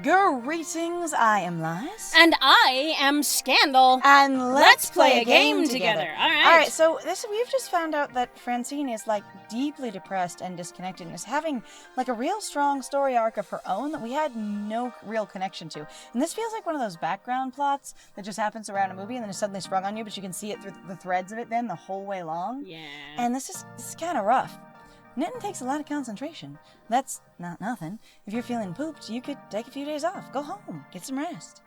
Greetings, I am Lies. And I am Scandal. And let's play a game together. Alright, so we've just found out that Francine is, deeply depressed and disconnected and is having, a real strong story arc of her own that we had no real connection to. And this feels like one of those background plots that just happens around a movie and then is suddenly sprung on you, but you can see it through the threads of it then the whole way long. Yeah. And this is kind of rough. Knitting takes a lot of concentration. That's not nothing. If you're feeling pooped, you could take a few days off. Go home. Get some rest.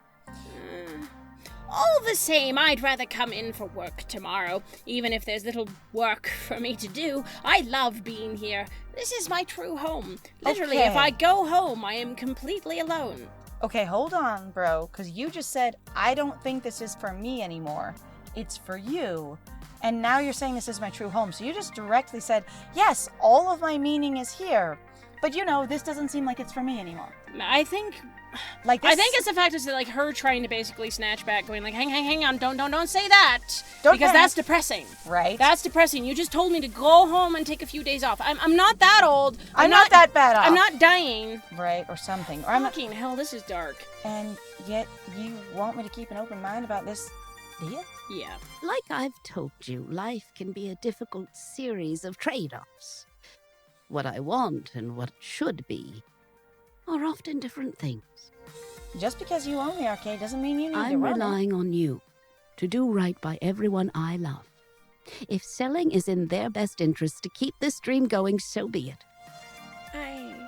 All the same, I'd rather come in for work tomorrow, even if there's little work for me to do. I love being here. This is my true home. Literally, Okay. If I go home, I am completely alone. Okay, hold on, bro, because you just said, I don't think this is for me anymore. It's for you. And now you're saying this is my true home. So you just directly said, yes, all of my meaning is here. But this doesn't seem like it's for me anymore. I think it's the fact is that her trying to basically snatch back, going hang on, don't say that. Because that's depressing. Right. That's depressing. You just told me to go home and take a few days off. I'm not that old. I'm not that bad off. I'm not dying. Right, or something. Or Fucking hell, this is dark. And yet you want me to keep an open mind about this deal? Yeah. Like I've told you, life can be a difficult series of trade-offs. What I want and what it should be are often different things. Just because you own the arcade doesn't mean you need to I'm run relying on you to do right by everyone I love. If selling is in their best interest to keep this dream going, so be it.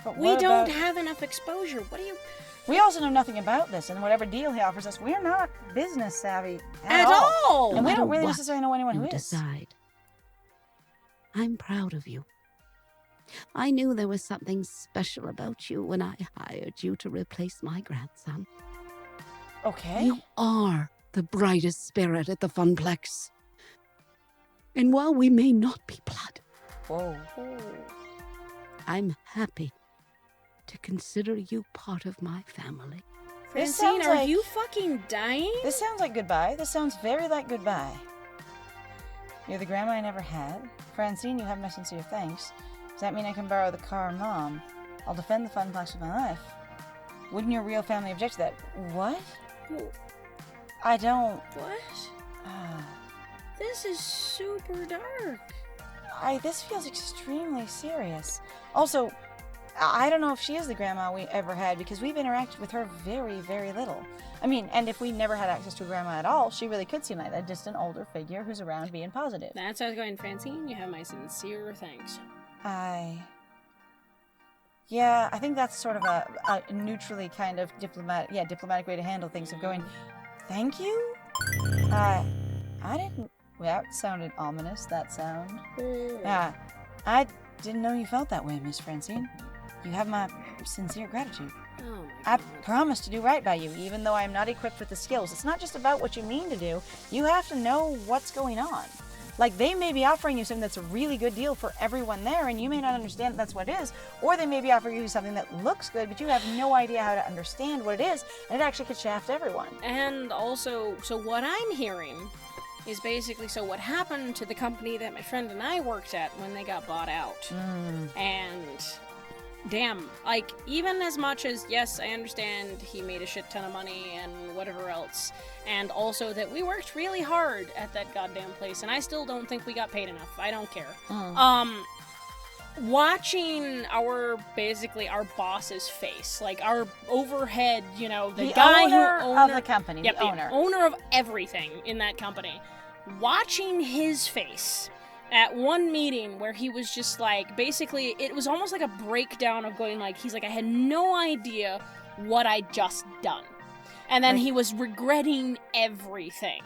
But We what don't about- have enough exposure. What do you... We also know nothing about this, and whatever deal he offers us, we're not business savvy at At all! And we No don't really matter necessarily know anyone You who is. decide. I'm proud of you. I knew there was something special about you when I hired you to replace my grandson. Okay. You are the brightest spirit at the Funplex. And while we may not be blood, Whoa. I'm happy to consider you part of my family. This Francine, sounds are like- you fucking dying? This sounds like goodbye. This sounds very like goodbye. You're the grandma I never had. Francine, you have my sincere thanks. Does that mean I can borrow the car, Mom? I'll defend the Funplex with my life. Wouldn't your real family object to that? What? I don't... What? ah. This is super dark. This feels extremely serious. Also, I don't know if she is the grandma we ever had because we've interacted with her very, very little. I mean, and if we never had access to a grandma at all, she really could seem like a distant older figure who's around being positive. That's how I was going, Francine. You have my sincere thanks. Yeah, I think that's sort of a neutrally kind of diplomatic way to handle things of going, thank you? I didn't... Well, that sounded ominous, that sound. I didn't know you felt that way, Miss Francine. You have my sincere gratitude. Oh I my God. promise to do right by you, even though I'm not equipped with the skills. It's not just about what you mean to do. You have to know what's going on. They may be offering you something that's a really good deal for everyone there, and you may not understand that's what it is, or they may be offering you something that looks good, but you have no idea how to understand what it is, and it actually could shaft everyone. And also, so what I'm hearing is basically, so what happened to the company that my friend and I worked at when they got bought out. And damn, even as much as, yes, I understand he made a shit ton of money and whatever else, and also that we worked really hard at that goddamn place, and I still don't think we got paid enough. I don't care. Watching our boss's face, our overhead, the guy owner of the company, yep, the owner. the owner of everything in that company, watching his face at one meeting where he was just basically, it was almost like a breakdown of going he's I had no idea what I'd just done. And then he was regretting everything.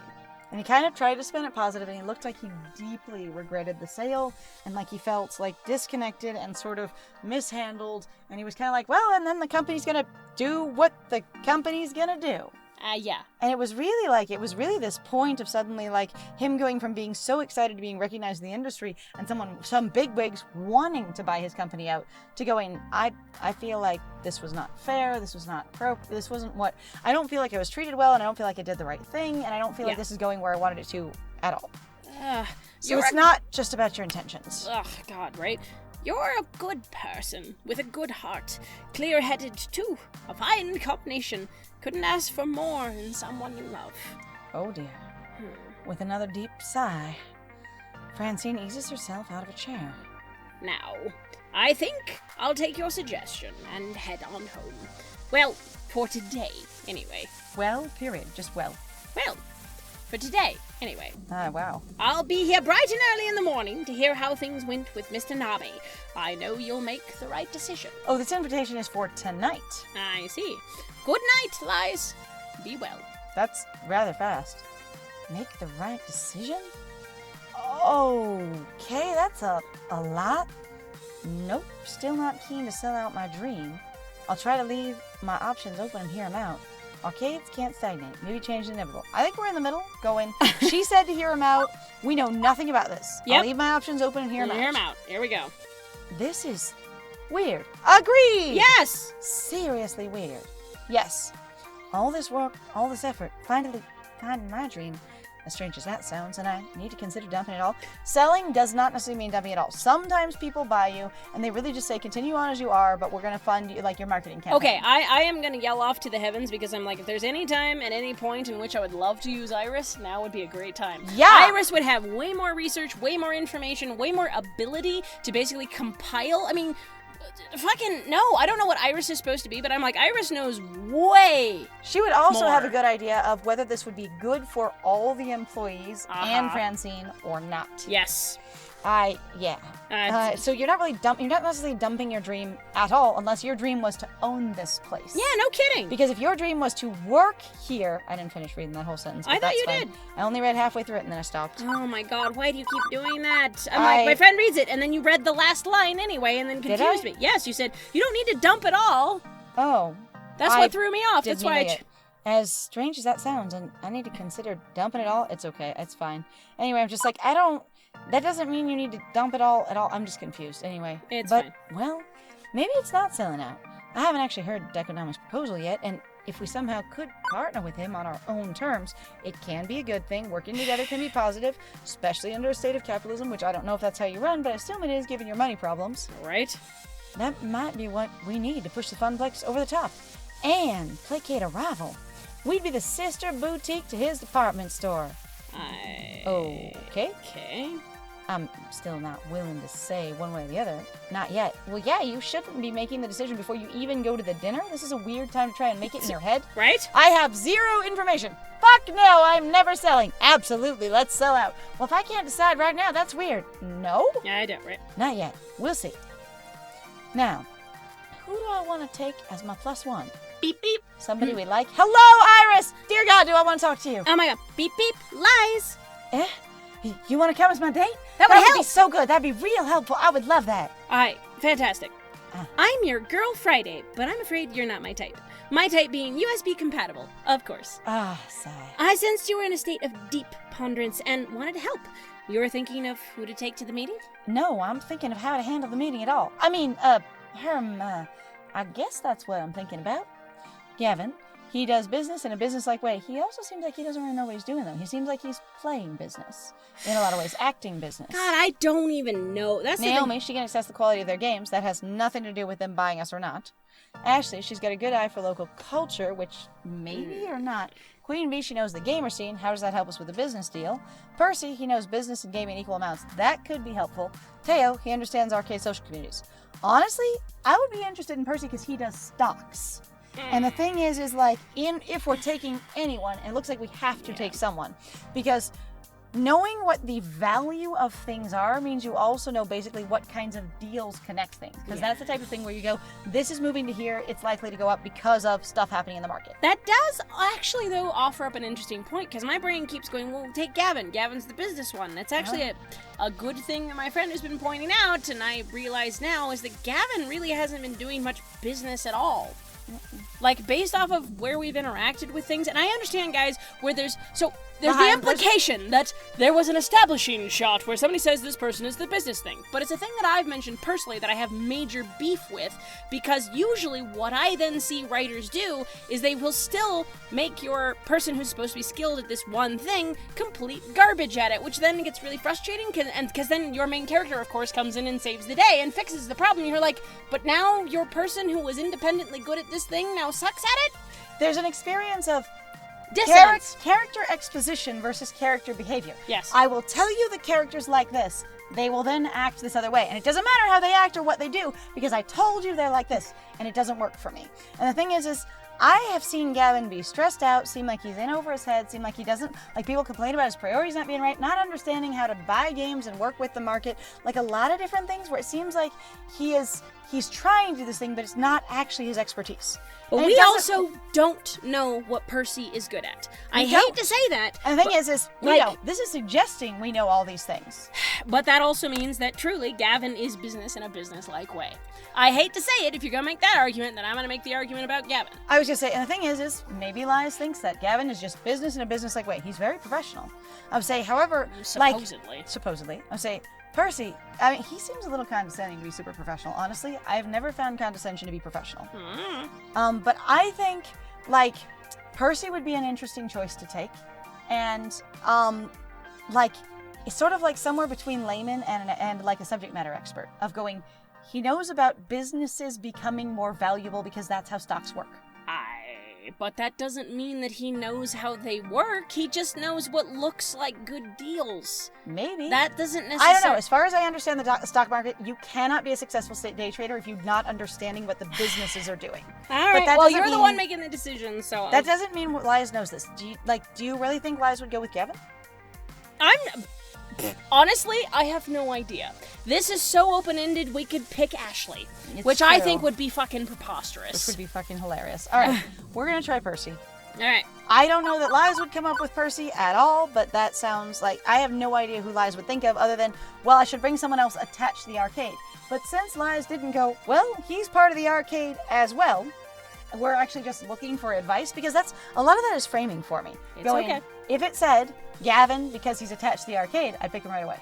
And he kind of tried to spin it positive, and he looked like he deeply regretted the sale, and he felt disconnected and sort of mishandled, and he was kind of well, and then the company's gonna do what the company's gonna do. Yeah. And it was really this point of suddenly him going from being so excited to being recognized in the industry and some bigwigs wanting to buy his company out to going, I feel like this was not fair, this was not this wasn't what, I don't feel like I was treated well, and I don't feel like I did the right thing, and I don't feel like this is going where I wanted it to at all. So it's not just about your intentions. Ugh, God, right? You're a good person, with a good heart. Clear-headed, too. A fine combination. Couldn't ask for more in someone you love. Oh dear. With another deep sigh, Francine eases herself out of a chair. Now, I think I'll take your suggestion and head on home. Well, for today, anyway. Well, period. Just well. Well, for today, anyway. Ah, wow. I'll be here bright and early in the morning to hear how things went with Mr. Nabi. I know you'll make the right decision. Oh, this invitation is for tonight. I see. Good night, Lies. Be well. That's rather fast. Make the right decision? Okay, that's a lot. Nope, still not keen to sell out my dream. I'll try to leave my options open and hear him out. Arcades can't stagnate. Maybe change is inevitable. I think we're in the middle, going, she said to hear him out. We know nothing about this. Yep. I'll leave my options open and hear him out. Hear him out. Here we go. This is weird. Agreed! Yes! Seriously weird. Yes. All this work, all this effort, finally finding my dream, as strange as that sounds, and I need to consider dumping it all. Selling does not necessarily mean dumping it all. Sometimes people buy you, and they really just say, continue on as you are, but we're going to fund you, like your marketing campaign. Okay, I am going to yell off to the heavens because I'm like, if there's any time at any point in which I would love to use Iris, now would be a great time. Yeah! Iris would have way more research, way more information, way more ability to basically compile. I mean, fucking no, I don't know what Iris is supposed to be, but I'm like, Iris knows way. She would also more. have a good idea of whether this would be good for all the employees and Francine or not. Yes. So you're not really you're not necessarily dumping your dream at all, unless your dream was to own this place. Yeah, no kidding. Because if your dream was to work here, I didn't finish reading that whole sentence. I thought you did. I only read halfway through it and then I stopped. Oh my god, why do you keep doing that? I'm like, my friend reads it, and then you read the last line anyway, and then confused me. Yes, you said, you don't need to dump it all. Oh. That's what threw me off. That's why As strange as that sounds, and I need to consider dumping it all, it's okay. It's fine. Anyway, I'm just like, that doesn't mean you need to dump it all at all. I'm just confused. Anyway. It's fine. Well, maybe it's not selling out. I haven't actually heard Deconomic's proposal yet, and if we somehow could partner with him on our own terms, it can be a good thing. Working together can be positive, especially under a state of capitalism, which I don't know if that's how you run, but I assume it is given your money problems. Right. That might be what we need to push the Funplex over the top and placate a rival. We'd be the sister boutique to his department store. Okay. Okay. I'm still not willing to say one way or the other. Not yet. Well, yeah, you shouldn't be making the decision before you even go to the dinner. This is a weird time to try and make it in your head. Right? I have zero information. Fuck no, I'm never selling. Absolutely, let's sell out. Well, if I can't decide right now, that's weird. No? Yeah, I don't, right? Not yet. We'll see. Now, who do I want to take as my +1? Beep, beep. Somebody we like. Hello, Iris! Dear God, do I want to talk to you? Oh my god. Beep, beep. Lies. You want to come as my date? That would help. Be so good. That'd be real helpful. I would love that. Fantastic. I'm your girl Friday, but I'm afraid you're not my type. My type being USB compatible, of course. Sigh. I sensed you were in a state of deep ponderance and wanted to help. You were thinking of who to take to the meeting? No, I'm thinking of how to handle the meeting at all. I mean, I guess that's what I'm thinking about. Gavin, he does business in a business-like way. He also seems like he doesn't really know what he's doing, though. He seems like he's playing business in a lot of ways, acting business. God, I don't even know. That's Naomi, she can assess the quality of their games. That has nothing to do with them buying us or not. Ashley, she's got a good eye for local culture, which maybe or not. Queen Bee, she knows the gamer scene. How does that help us with a business deal? Percy, he knows business and gaming in equal amounts. That could be helpful. Teo, he understands arcade social communities. Honestly, I would be interested in Percy because he does stocks. And the thing is like, if we're taking anyone, it looks like we have to take someone. Because knowing what the value of things are means you also know basically what kinds of deals connect things. Because that's the type of thing where you go, this is moving to here, it's likely to go up because of stuff happening in the market. That does actually, though, offer up an interesting point, because my brain keeps going, well, take Gavin. Gavin's the business one. That's actually a good thing that my friend has been pointing out, and I realize now, is that Gavin really hasn't been doing much business at all. Like, based off of where we've interacted with things, and I understand, guys, where there's... So, There's the implication that there was an establishing shot where somebody says this person is the business thing. But it's a thing that I've mentioned personally that I have major beef with, because usually what I then see writers do is they will still make your person who's supposed to be skilled at this one thing complete garbage at it, which then gets really frustrating, because then your main character, of course, comes in and saves the day and fixes the problem. You're like, but now your person who was independently good at this thing now sucks at it? There's an experience of Dissonance. character exposition versus character behavior. Yes. I will tell you the characters like this. They will then act this other way. And it doesn't matter how they act or what they do, because I told you they're like this, and it doesn't work for me. And the thing is I have seen Gavin be stressed out, seem like he's in over his head, seem like he doesn't, like people complain about his priorities not being right, not understanding how to buy games and work with the market, like a lot of different things where it seems like he's trying to do this thing, but it's not actually his expertise. But And we it doesn't- also don't know what Percy is good at. I We hate don't. to say that. And the thing is we like- know. This is suggesting we know all these things. But that also means that truly Gavin is business in a business-like way. I hate to say it, if you're gonna make that argument, then I'm gonna make the argument about Gavin. I was just saying, and the thing is maybe Lies thinks that Gavin is just business in a business-like way. He's very professional. I would say, however, supposedly, I would say, Percy, I mean, he seems a little condescending to be super professional. Honestly, I've never found condescension to be professional. But I think, like, Percy would be an interesting choice to take. And, like, it's sort of like somewhere between layman and like a subject matter expert of going, he knows about businesses becoming more valuable because that's how stocks work. But that doesn't mean that he knows how they work. He just knows what looks like good deals. Maybe. That doesn't necessarily... I don't know. As far as I understand the stock market, you cannot be a successful day trader if you're not understanding what the businesses are doing. All right, that well, doesn't you're the mean- one making the decision, so... That doesn't mean Lies knows this. Do you really think Lies would go with Gavin? Honestly, I have no idea. This is so open-ended, we could pick Ashley. It's which I true. think would be fucking preposterous. Which would be fucking hilarious. All right, we're going to try Percy. Alright. I don't know that Lies would come up with Percy at all, but that sounds like I have no idea who Lies would think of other than, well, I should bring someone else attached to the arcade. But since Lies didn't go, well, he's part of the arcade as well, we're actually just looking for advice, because that's a lot of that is framing for me. It's okay. If it said Gavin because he's attached to the arcade, I'd pick him right away.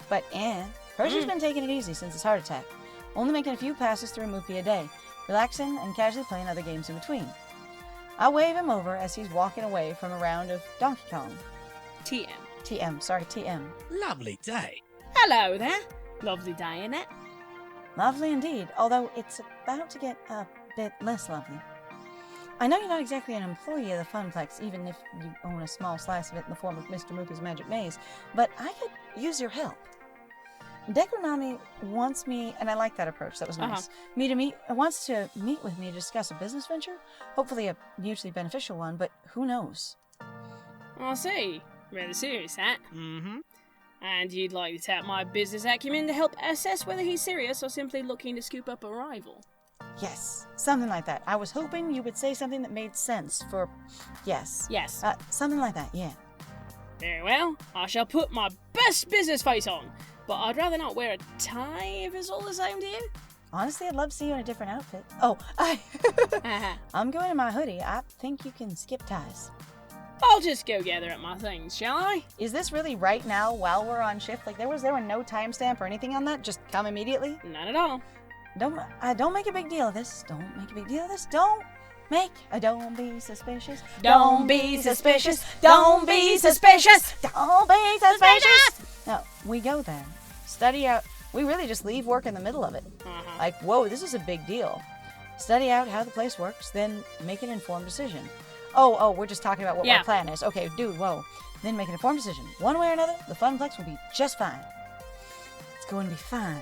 But Percy's been taking it easy since his heart attack, only making a few passes through Moopy a day, relaxing and casually playing other games in between. I wave him over as he's walking away from a round of Donkey Kong. TM. Lovely day. Hello there. Lovely day, innit? Lovely indeed, although it's about to get a bit less lovely. I know you're not exactly an employee of the Funplex, even if you own a small slice of it in the form of Mr. Mooka's Magic Maze, but I could use your help. Deco wants me, and I like that approach, that was nice, wants to meet with me to discuss a business venture, hopefully a mutually beneficial one, but who knows? I see. Rather serious, that. Mm-hmm. And you'd like to tap my business acumen to help assess whether he's serious or simply looking to scoop up a rival. Yes, something like that. I was hoping you would say something that made sense for... Yes. Yes. Something like that, yeah. Very well. I shall put my best business face on. But I'd rather not wear a tie if it's all the same to you. Honestly, I'd love to see you in a different outfit. Oh, I'm going in my hoodie. I think you can skip ties. I'll just go gather up my things, shall I? Is this really right now while we're on shift? Like there were no timestamp or anything on that? Just come immediately? Not at all. Don't make a big deal of this. Don't make a big deal of this. Don't be suspicious. Don't be suspicious. Don't be suspicious. Don't be suspicious. No, we go there. Study out. We really just leave work in the middle of it. Like, whoa, this is a big deal. Study out how the place works, then make an informed decision. Oh, we're just talking about what our plan is. Okay, dude, whoa. Then make an informed decision. One way or another, the Funplex will be just fine. It's going to be fine.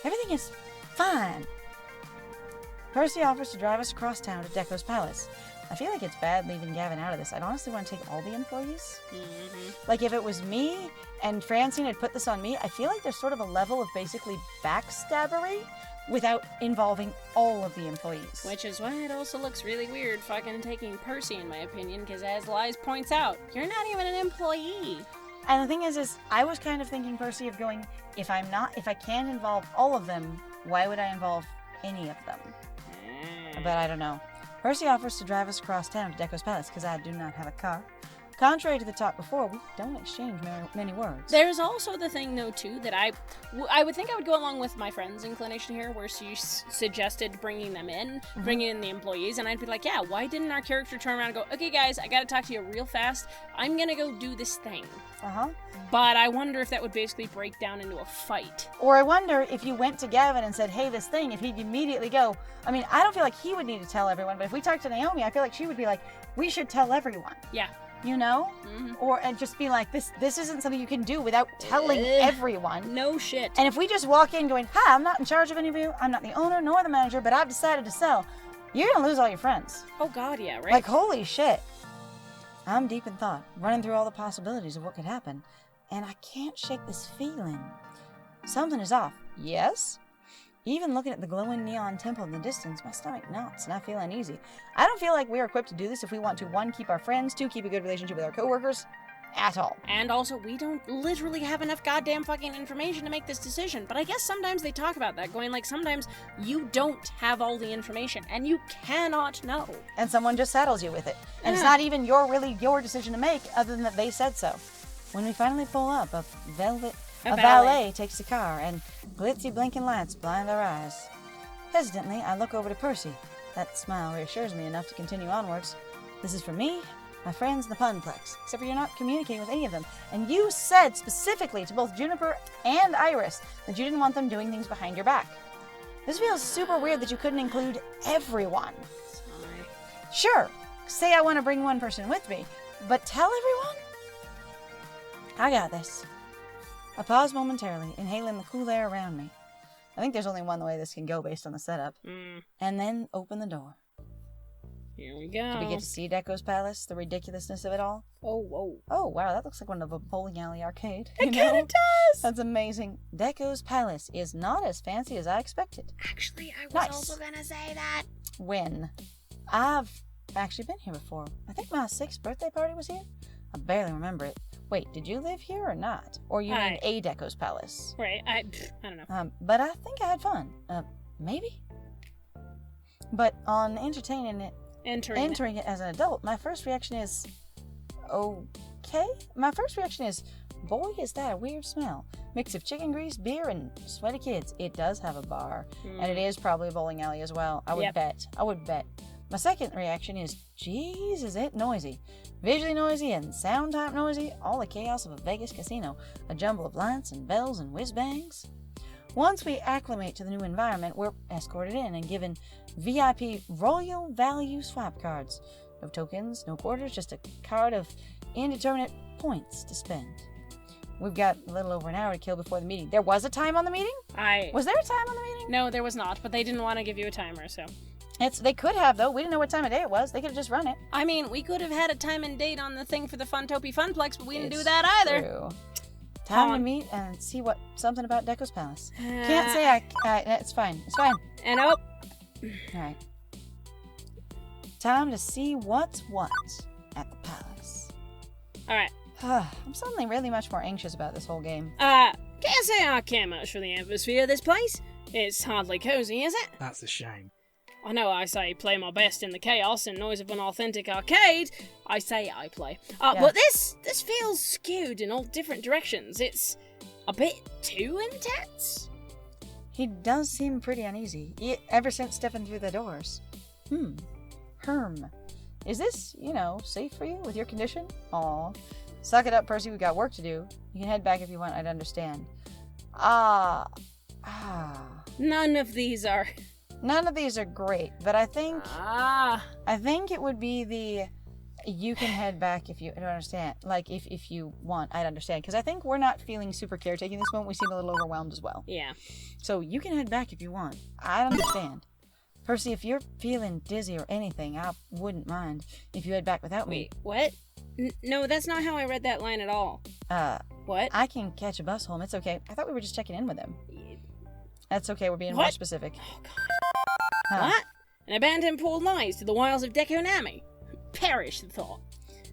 Everything is fine. Percy offers to drive us across town to Deco's palace. I feel like it's bad leaving Gavin out of this. I'd honestly want to take all the employees. Like, if it was me and Francine had put this on me, I feel like there's sort of a level of basically backstabbery without involving all of the employees. Which is why it also looks really weird fucking taking Percy, in my opinion, because as Lies points out, you're not even an employee. And the thing is I was kind of thinking, Percy, of going, if I can't involve all of them, why would I involve any of them? But I don't know. Percy offers to drive us across town to Deco's palace because I do not have a car. contrary to the talk before, we don't exchange many words. There's also the thing, though, too, that I would think I would go along with my friend's inclination here, where she suggested bringing them in, bringing in the employees, and I'd be like, yeah, why didn't our character turn around and go, okay, guys, I gotta talk to you real fast. I'm gonna go do this thing. But I wonder if that would basically break down into a fight. Or I wonder if you went to Gavin and said, hey, this thing, if he'd immediately go, I mean, I don't feel like he would need to tell everyone, but if we talked to Naomi, I feel like she would be like, we should tell everyone. Yeah. You know? Or and just be like, this isn't something you can do without telling everyone. No shit. And if we just walk in going, hi, I'm not in charge of any of you, I'm not the owner nor the manager, but I've decided to sell, you're gonna lose all your friends. Oh god, yeah, right? Like, holy shit. I'm deep in thought, running through all the possibilities of what could happen, and I can't shake this feeling. Something is off. Yes? Even looking at the glowing neon temple in the distance, my stomach knots and I feel uneasy. I don't feel like we're equipped to do this if we want to, 1, keep our friends, 2, keep a good relationship with our coworkers, at all. And also, we don't literally have enough goddamn fucking information to make this decision. But I guess sometimes they talk about that, going like, sometimes you don't have all the information, and you cannot know. And someone just saddles you with it. And it's not even your decision to make, other than that they said so. When we finally pull up, a valet takes the car, and glitzy blinking lights blind our eyes. Hesitantly, I look over to Percy. That smile reassures me enough to continue onwards. This is for me, my friends, and the Punplex, except for you're not communicating with any of them. And you said specifically to both Juniper and Iris that you didn't want them doing things behind your back. This feels super weird that you couldn't include everyone. Sorry. Sure, say I want to bring one person with me, but tell everyone? I got this. I pause momentarily, inhaling the cool air around me. I think there's only one way this can go based on the setup. And then open the door. Here we go. Do we get to see Deco's palace? The ridiculousness of it all? Oh, whoa. Oh, wow, that looks like one of a bowling alley arcade. It kind of does! That's amazing. Deco's palace is not as fancy as I expected. Actually, I was Nice. also gonna say that. When? I've actually been here before. I think my 6th birthday party was here. I barely remember it. Wait, did you live here or not? Or you mean a Deco's palace? Right, I don't know. But I think I had fun. Maybe? But on entering it as an adult, my first reaction is, okay? My first reaction is, boy, is that a weird smell. Mix of chicken grease, beer, and sweaty kids. It does have a bar. And it is probably a bowling alley as well. I would bet. My second reaction is, geez, is it noisy. Visually noisy and sound type noisy. All the chaos of a Vegas casino. A jumble of lights and bells and whiz-bangs. Once we acclimate to the new environment, we're escorted in and given VIP Royal Value swap cards. No tokens, no quarters, just a card of indeterminate points to spend. We've got a little over an hour to kill before the meeting. There was a time on the meeting? Was there a time on the meeting? No, there was not, but they didn't want to give you a timer, so... They could have, though. We didn't know what time of day it was. They could have just run it. I mean, we could have had a time and date on the thing for the Funtopia Funplex, but we didn't do that either. True. Time to meet and see something about Deco's palace. Can't say it's fine. It's fine. And oh. Alright. Time to see what's what at the palace. Alright. I'm suddenly really much more anxious about this whole game. Can't say I care much for the atmosphere of this place. It's hardly cozy, is it? That's a shame. I know I say play my best in the chaos and noise of an authentic arcade. I say I play. But this feels skewed in all different directions. It's a bit too intense. He does seem pretty uneasy, ever since stepping through the doors. Herm. Is this, safe for you with your condition? Aw. Suck it up, Percy, we got work to do. You can head back if you want, I'd understand. None of these are great, but I think it would be you can head back if you don't understand. Like, if you want, I'd understand. Because I think we're not feeling super caretaking this moment. We seem a little overwhelmed as well. Yeah. So you can head back if you want. I'd understand. Percy, if you're feeling dizzy or anything, I wouldn't mind if you head back without me. Wait, what? No, that's not how I read that line at all. What? I can catch a bus home. It's okay. I thought we were just checking in with him. That's okay. We're being more specific. Oh, God. What? An abandoned pool lies to the wiles of Deco Nami. Perish the thought.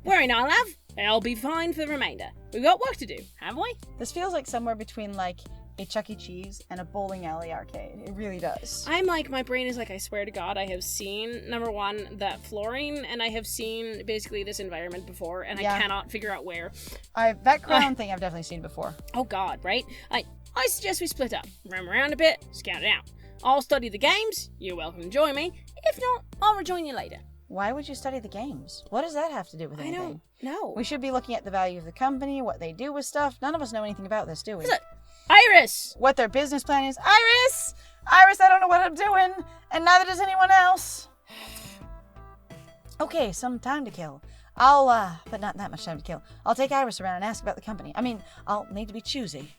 Worry not, love. I'll be fine for the remainder. We've got work to do, haven't we? This feels like somewhere between, like, a Chuck E. Cheese and a bowling alley arcade. It really does. I'm like, my brain is like, I swear to God, I have seen, number one, that flooring, and I have seen basically this environment before, and Yeah. I cannot figure out where. That crown thing I've definitely seen before. Oh God, right? I suggest we split up, roam around a bit, scout it out. I'll study the games, you're welcome to join me. If not, I'll rejoin you later. Why would you study the games? What does that have to do with anything? I don't know. We should be looking at the value of the company, what they do with stuff. None of us know anything about this, do we? What's it? Iris! What their business plan is. Iris! Iris, I don't know what I'm doing, and neither does anyone else. Okay, some time to kill. But not that much time to kill. I'll take Iris around and ask about the company. I mean, I'll need to be choosy.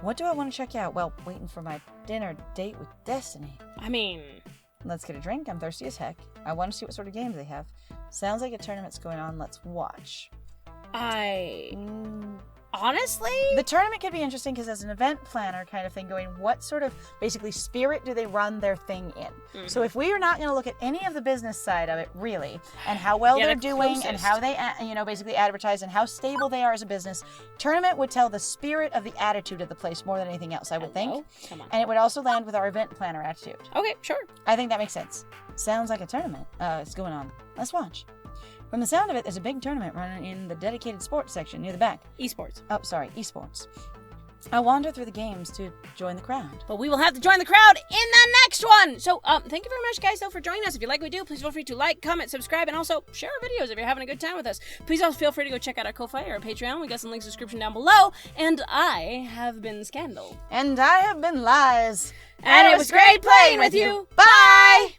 What do I want to check out? Well, waiting for my dinner date with Destiny. I mean, Let's get a drink. I'm thirsty as heck. I want to see what sort of games they have. Sounds like a tournament's going on. Let's watch. honestly? The tournament could be interesting because as an event planner kind of thing going, what sort of basically spirit do they run their thing in? Mm-hmm. So if we are not going to look at any of the business side of it really, and how well they're doing and how they, basically advertise and how stable they are as a business, tournament would tell the spirit of the attitude of the place more than anything else, I would think. Come on. And it would also land with our event planner attitude. Okay, sure. I think that makes sense. Sounds like a tournament is going on. Let's watch. From the sound of it, there's a big tournament running in the dedicated sports section near the back. Esports. Oh, sorry, esports. I'll wander through the games to join the crowd. But we will have to join the crowd in the next one! So, thank you very much, guys, though, for joining us. If you like what we do, please feel free to like, comment, subscribe, and also share our videos if you're having a good time with us. Please also feel free to go check out our Ko-Fi or our Patreon. We got some links in the description down below. And I have been Scandal. And I have been Lies. And it was great playing with you. Bye!